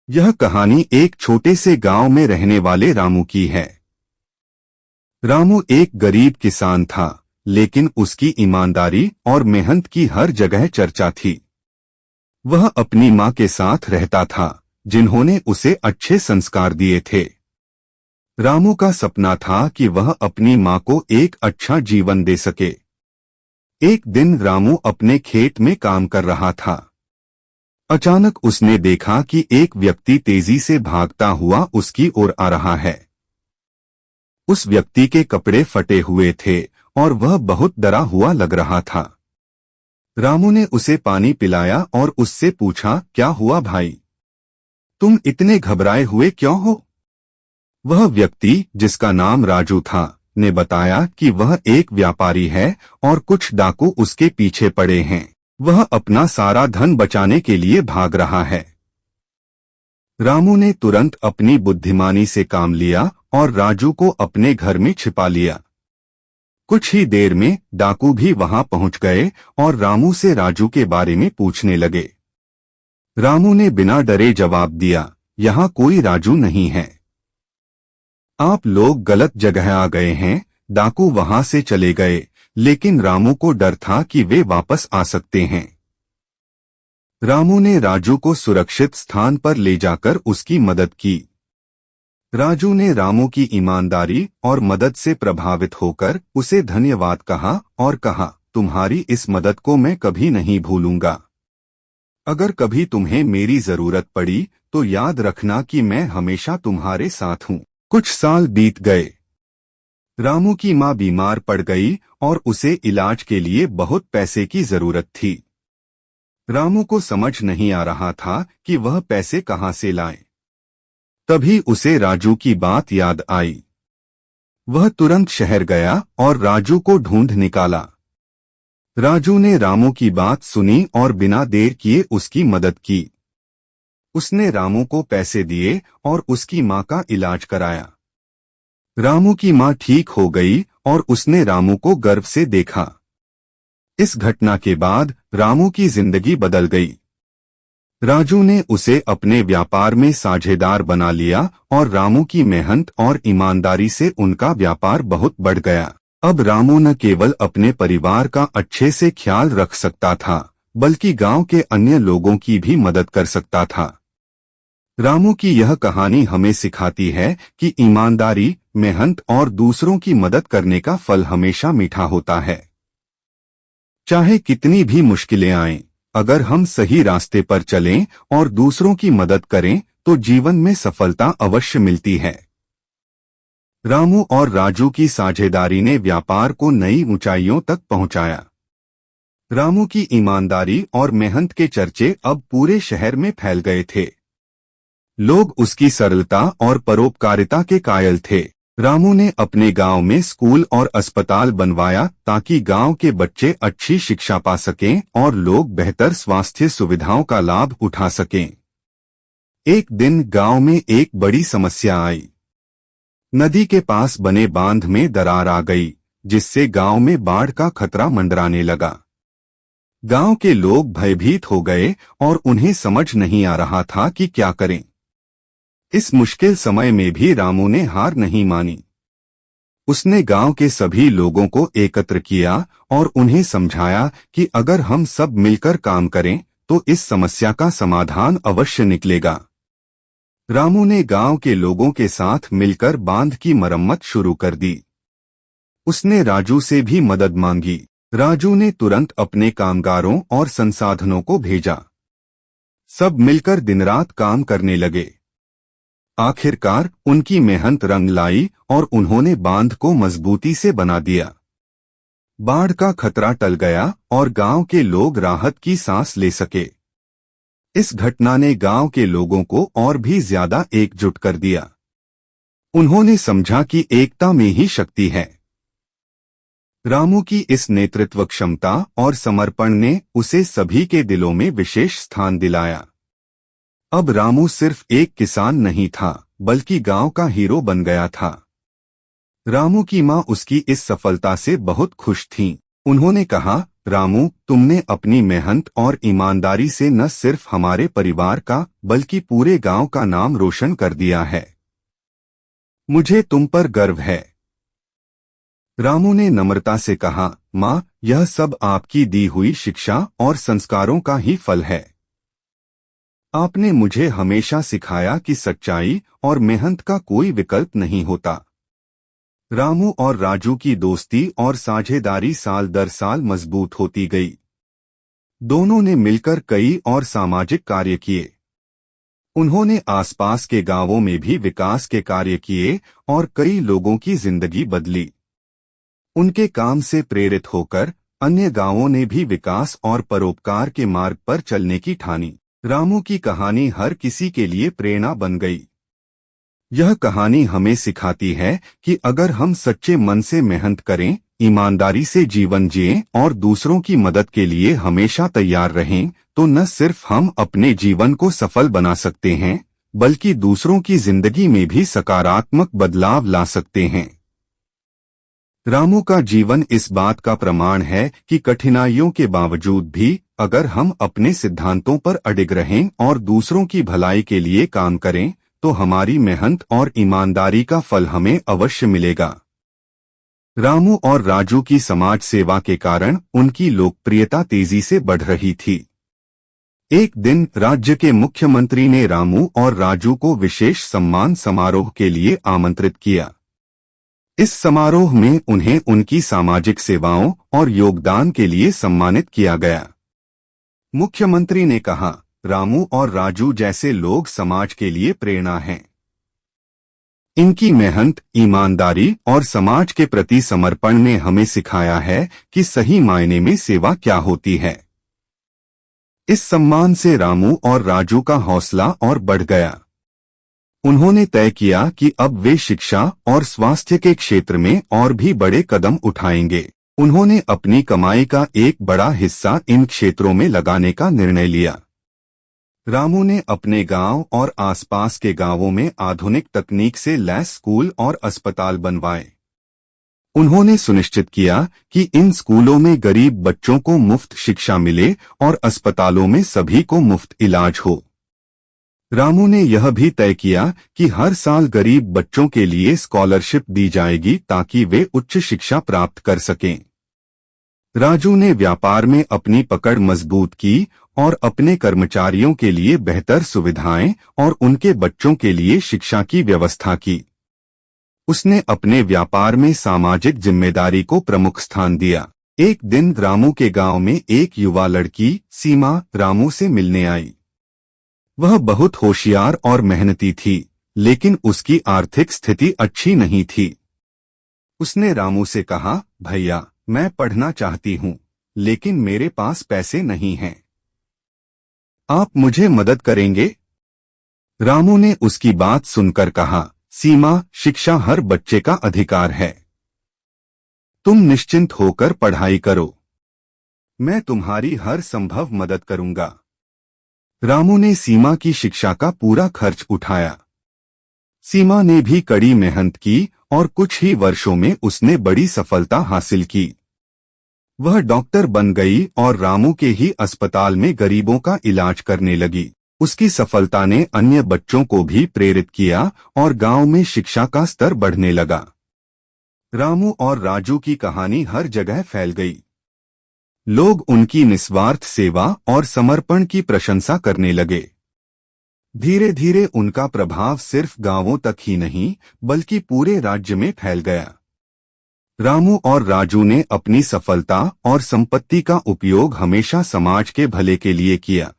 यह कहानी एक छोटे से गांव में रहने वाले रामू की है। रामू एक गरीब किसान था, लेकिन उसकी ईमानदारी और मेहनत की हर जगह चर्चा थी। वह अपनी माँ के साथ रहता था, जिन्होंने उसे अच्छे संस्कार दिए थे। रामू का सपना था कि वह अपनी माँ को एक अच्छा जीवन दे सके। एक दिन रामू अपने खेत में काम कर रहा था। अचानक उसने देखा कि एक व्यक्ति तेजी से भागता हुआ उसकी ओर आ रहा है। उस व्यक्ति के कपड़े फटे हुए थे और वह बहुत डरा हुआ लग रहा था। रामू ने उसे पानी पिलाया और उससे पूछा, क्या हुआ भाई? तुम इतने घबराए हुए क्यों हो? वह व्यक्ति, जिसका नाम राजू था, ने बताया कि वह एक व्यापारी है और कुछ डाकू उसके पीछे पड़े हैं। वह अपना सारा धन बचाने के लिए भाग रहा है। रामू ने तुरंत अपनी बुद्धिमानी से काम लिया और राजू को अपने घर में छिपा लिया। कुछ ही देर में डाकू भी वहां पहुंच गए और रामू से राजू के बारे में पूछने लगे। रामू ने बिना डरे जवाब दिया, यहाँ कोई राजू नहीं है। आप लोग गलत जगह आ गए हैं। डाकू वहां से चले गए, लेकिन रामू को डर था कि वे वापस आ सकते हैं। रामू ने राजू को सुरक्षित स्थान पर ले जाकर उसकी मदद की। राजू ने रामू की ईमानदारी और मदद से प्रभावित होकर उसे धन्यवाद कहा और कहा, तुम्हारी इस मदद को मैं कभी नहीं भूलूंगा। अगर कभी तुम्हें मेरी जरूरत पड़ी तो याद रखना कि मैं हमेशा तुम्हारे साथ हूँ। कुछ साल बीत गए। रामू की माँ बीमार पड़ गई और उसे इलाज के लिए बहुत पैसे की जरूरत थी। रामू को समझ नहीं आ रहा था कि वह पैसे कहां से लाए। तभी उसे राजू की बात याद आई। वह तुरंत शहर गया और राजू को ढूंढ निकाला। राजू ने रामू की बात सुनी और बिना देर किए उसकी मदद की। उसने रामू को पैसे दिए और उसकी माँ का इलाज कराया। रामू की माँ ठीक हो गई और उसने रामू को गर्व से देखा। इस घटना के बाद रामू की जिंदगी बदल गई। राजू ने उसे अपने व्यापार में साझेदार बना लिया और रामू की मेहनत और ईमानदारी से उनका व्यापार बहुत बढ़ गया। अब रामू न केवल अपने परिवार का अच्छे से ख्याल रख सकता था, बल्कि गांव के अन्य लोगों की भी मदद कर सकता था। रामू की यह कहानी हमें सिखाती है कि ईमानदारी, मेहनत और दूसरों की मदद करने का फल हमेशा मीठा होता है। चाहे कितनी भी मुश्किलें आएं, अगर हम सही रास्ते पर चलें और दूसरों की मदद करें तो जीवन में सफलता अवश्य मिलती है। रामू और राजू की साझेदारी ने व्यापार को नई ऊंचाइयों तक पहुंचाया। रामू की ईमानदारी और मेहनत के चर्चे अब पूरे शहर में फैल गए थे। लोग उसकी सरलता और परोपकारिता के कायल थे। रामू ने अपने गांव में स्कूल और अस्पताल बनवाया ताकि गांव के बच्चे अच्छी शिक्षा पा सकें और लोग बेहतर स्वास्थ्य सुविधाओं का लाभ उठा सकें। एक दिन गांव में एक बड़ी समस्या आई। नदी के पास बने बांध में दरार आ गई, जिससे गांव में बाढ़ का खतरा मंडराने लगा। गांव के लोग भयभीत हो गए और उन्हें समझ नहीं आ रहा था कि क्या करें। इस मुश्किल समय में भी रामू ने हार नहीं मानी। उसने गांव के सभी लोगों को एकत्र किया और उन्हें समझाया कि अगर हम सब मिलकर काम करें तो इस समस्या का समाधान अवश्य निकलेगा। रामू ने गांव के लोगों के साथ मिलकर बांध की मरम्मत शुरू कर दी। उसने राजू से भी मदद मांगी। राजू ने तुरंत अपने कामगारों और संसाधनों को भेजा। सब मिलकर दिन रात काम करने लगे। आखिरकार उनकी मेहनत रंग लाई और उन्होंने बांध को मजबूती से बना दिया। बाढ़ का खतरा टल गया और गांव के लोग राहत की सांस ले सके। इस घटना ने गांव के लोगों को और भी ज्यादा एकजुट कर दिया। उन्होंने समझा कि एकता में ही शक्ति है। रामू की इस नेतृत्व क्षमता और समर्पण ने उसे सभी के दिलों में विशेष स्थान दिलाया। अब रामू सिर्फ एक किसान नहीं था, बल्कि गांव का हीरो बन गया था। रामू की माँ उसकी इस सफलता से बहुत खुश थीं। उन्होंने कहा, रामू, तुमने अपनी मेहनत और ईमानदारी से न सिर्फ हमारे परिवार का बल्कि पूरे गांव का नाम रोशन कर दिया है। मुझे तुम पर गर्व है। रामू ने नम्रता से कहा, माँ, यह सब आपकी दी हुई शिक्षा और संस्कारों का ही फल है। आपने मुझे हमेशा सिखाया कि सच्चाई और मेहनत का कोई विकल्प नहीं होता। रामू और राजू की दोस्ती और साझेदारी साल दर साल मजबूत होती गई। दोनों ने मिलकर कई और सामाजिक कार्य किए। उन्होंने आसपास के गांवों में भी विकास के कार्य किए और कई लोगों की जिंदगी बदली। उनके काम से प्रेरित होकर अन्य गांवों ने भी विकास और परोपकार के मार्ग पर चलने की ठानी। रामू की कहानी हर किसी के लिए प्रेरणा बन गई। यह कहानी हमें सिखाती है कि अगर हम सच्चे मन से मेहनत करें, ईमानदारी से जीवन जिएं और दूसरों की मदद के लिए हमेशा तैयार रहें, तो न सिर्फ हम अपने जीवन को सफल बना सकते हैं, बल्कि दूसरों की जिंदगी में भी सकारात्मक बदलाव ला सकते हैं। रामू का जीवन इस बात का प्रमाण है कि कठिनाइयों के बावजूद भी अगर हम अपने सिद्धांतों पर अडिग रहें और दूसरों की भलाई के लिए काम करें, तो हमारी मेहनत और ईमानदारी का फल हमें अवश्य मिलेगा। रामू और राजू की समाज सेवा के कारण उनकी लोकप्रियता तेजी से बढ़ रही थी। एक दिन राज्य के मुख्यमंत्री ने रामू और राजू को विशेष सम्मान समारोह के लिए आमंत्रित किया। इस समारोह में उन्हें उनकी सामाजिक सेवाओं और योगदान के लिए सम्मानित किया गया। मुख्यमंत्री ने कहा, रामू और राजू जैसे लोग समाज के लिए प्रेरणा हैं। इनकी मेहनत, ईमानदारी और समाज के प्रति समर्पण ने हमें सिखाया है कि सही मायने में सेवा क्या होती है। इस सम्मान से रामू और राजू का हौसला और बढ़ गया। उन्होंने तय किया कि अब वे शिक्षा और स्वास्थ्य के क्षेत्र में और भी बड़े कदम उठाएंगे। उन्होंने अपनी कमाई का एक बड़ा हिस्सा इन क्षेत्रों में लगाने का निर्णय लिया। रामू ने अपने गांव और आसपास के गांवों में आधुनिक तकनीक से लैस स्कूल और अस्पताल बनवाए। उन्होंने सुनिश्चित किया कि इन स्कूलों में गरीब बच्चों को मुफ्त शिक्षा मिले और अस्पतालों में सभी को मुफ्त इलाज हो। रामू ने यह भी तय किया कि हर साल गरीब बच्चों के लिए स्कॉलरशिप दी जाएगी ताकि वे उच्च शिक्षा प्राप्त कर सकें। राजू ने व्यापार में अपनी पकड़ मजबूत की और अपने कर्मचारियों के लिए बेहतर सुविधाएं और उनके बच्चों के लिए शिक्षा की व्यवस्था की। उसने अपने व्यापार में सामाजिक जिम्मेदारी को प्रमुख स्थान दिया। एक दिन रामू के गांव में एक युवा लड़की सीमा रामू से मिलने आई। वह बहुत होशियार और मेहनती थी, लेकिन उसकी आर्थिक स्थिति अच्छी नहीं थी। उसने रामू से कहा, भैया, मैं पढ़ना चाहती हूँ, लेकिन मेरे पास पैसे नहीं हैं। आप मुझे मदद करेंगे? रामू ने उसकी बात सुनकर कहा, सीमा, शिक्षा हर बच्चे का अधिकार है। तुम निश्चिंत होकर पढ़ाई करो। मैं तुम्हारी हर संभव मदद करूंगा। रामू ने सीमा की शिक्षा का पूरा खर्च उठाया। सीमा ने भी कड़ी मेहनत की और कुछ ही वर्षों में उसने बड़ी सफलता हासिल की। वह डॉक्टर बन गई और रामू के ही अस्पताल में गरीबों का इलाज करने लगी। उसकी सफलता ने अन्य बच्चों को भी प्रेरित किया और गांव में शिक्षा का स्तर बढ़ने लगा। रामू और राजू की कहानी हर जगह फैल गई। लोग उनकी निस्वार्थ सेवा और समर्पण की प्रशंसा करने लगे। धीरे धीरे उनका प्रभाव सिर्फ गांवों तक ही नहीं, बल्कि पूरे राज्य में फैल गया। रामू और राजू ने अपनी सफलता और संपत्ति का उपयोग हमेशा समाज के भले के लिए किया।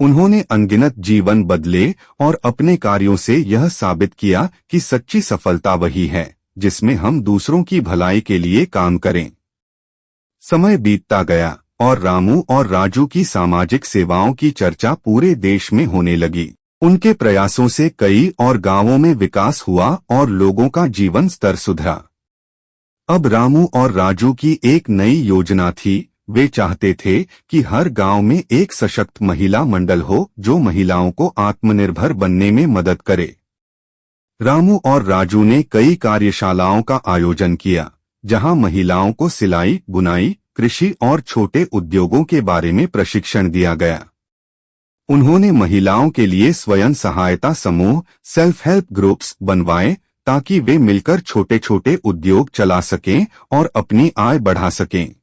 उन्होंने अनगिनत जीवन बदले और अपने कार्यों से यह साबित किया कि सच्ची सफलता वही है जिसमें हम दूसरों की भलाई के लिए काम करें। समय बीतता गया और रामू और राजू की सामाजिक सेवाओं की चर्चा पूरे देश में होने लगी। उनके प्रयासों से कई और गांवों में विकास हुआ और लोगों का जीवन स्तर सुधरा। अब रामू और राजू की एक नई योजना थी। वे चाहते थे कि हर गांव में एक सशक्त महिला मंडल हो जो महिलाओं को आत्मनिर्भर बनने में मदद करे। रामू और राजू ने कई कार्यशालाओं का आयोजन किया, जहां महिलाओं को सिलाई, बुनाई, कृषि और छोटे उद्योगों के बारे में प्रशिक्षण दिया गया। उन्होंने महिलाओं के लिए स्वयं सहायता समूह सेल्फ हेल्प ग्रुप्स बनवाए ताकि वे मिलकर छोटे छोटे उद्योग चला सकें और अपनी आय बढ़ा सकें।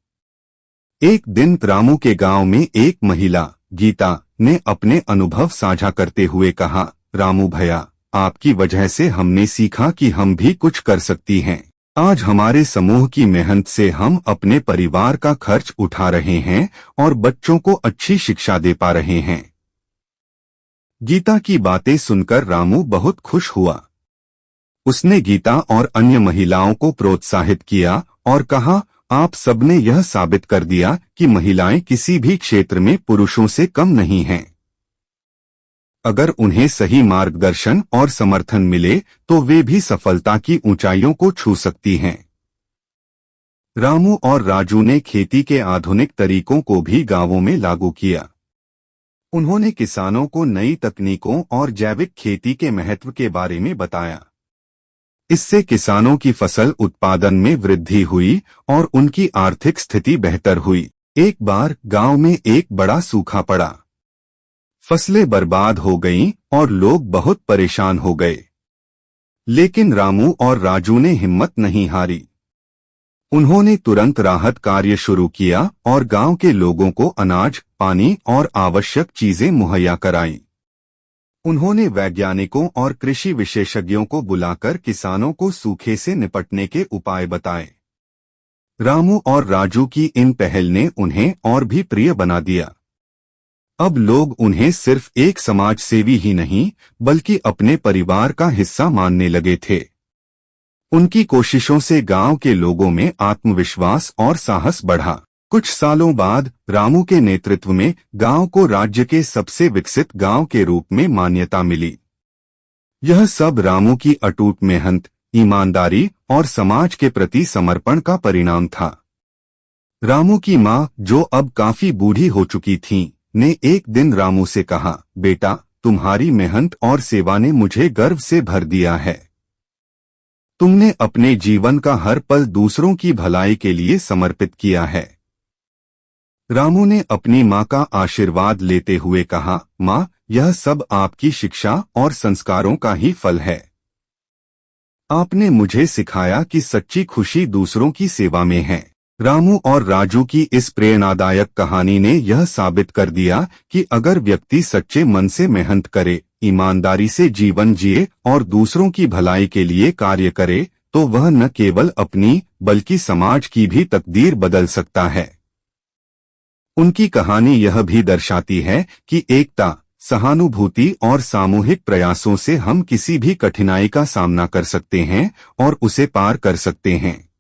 एक दिन रामू के गांव में एक महिला गीता ने अपने अनुभव साझा करते हुए कहा, रामू भैया, आपकी वजह से हमने सीखा कि हम भी कुछ कर सकती हैं। आज हमारे समूह की मेहनत से हम अपने परिवार का खर्च उठा रहे हैं और बच्चों को अच्छी शिक्षा दे पा रहे हैं। गीता की बातें सुनकर रामू बहुत खुश हुआ। उसने गीता और अन्य महिलाओं को प्रोत्साहित किया और कहा, आप सबने यह साबित कर दिया कि महिलाएं किसी भी क्षेत्र में पुरुषों से कम नहीं हैं। अगर उन्हें सही मार्गदर्शन और समर्थन मिले तो वे भी सफलता की ऊंचाइयों को छू सकती हैं। रामू और राजू ने खेती के आधुनिक तरीकों को भी गांवों में लागू किया। उन्होंने किसानों को नई तकनीकों और जैविक खेती के महत्व के बारे में बताया। इससे किसानों की फसल उत्पादन में वृद्धि हुई और उनकी आर्थिक स्थिति बेहतर हुई। एक बार गांव में एक बड़ा सूखा पड़ा। फसलें बर्बाद हो गईं और लोग बहुत परेशान हो गए। लेकिन रामू और राजू ने हिम्मत नहीं हारी। उन्होंने तुरंत राहत कार्य शुरू किया और गांव के लोगों को अनाज, पानी और आवश्यक चीजें मुहैया कराईं। उन्होंने वैज्ञानिकों और कृषि विशेषज्ञों को बुलाकर किसानों को सूखे से निपटने के उपाय बताए। रामू और राजू की इन पहल ने उन्हें और भी प्रिय बना दिया। अब लोग उन्हें सिर्फ एक समाज सेवी ही नहीं बल्कि अपने परिवार का हिस्सा मानने लगे थे। उनकी कोशिशों से गांव के लोगों में आत्मविश्वास और साहस बढ़ा। कुछ सालों बाद रामू के नेतृत्व में गांव को राज्य के सबसे विकसित गांव के रूप में मान्यता मिली। यह सब रामू की अटूट मेहनत, ईमानदारी और समाज के प्रति समर्पण का परिणाम था। रामू की मां, जो अब काफी बूढ़ी हो चुकी थीं, ने एक दिन रामू से कहा, बेटा, तुम्हारी मेहनत और सेवा ने मुझे गर्व से भर दिया है। तुमने अपने जीवन का हर पल दूसरों की भलाई के लिए समर्पित किया है। रामू ने अपनी मां का आशीर्वाद लेते हुए कहा, मां, यह सब आपकी शिक्षा और संस्कारों का ही फल है। आपने मुझे सिखाया कि सच्ची खुशी दूसरों की सेवा में है। रामू और राजू की इस प्रेरणादायक कहानी ने यह साबित कर दिया कि अगर व्यक्ति सच्चे मन से मेहनत करे, ईमानदारी से जीवन जिए और दूसरों की भलाई के लिए कार्य करे, तो वह न केवल अपनी बल्कि समाज की भी तकदीर बदल सकता है। उनकी कहानी यह भी दर्शाती है कि एकता, सहानुभूति और सामूहिक प्रयासों से हम किसी भी कठिनाई का सामना कर सकते हैं और उसे पार कर सकते हैं।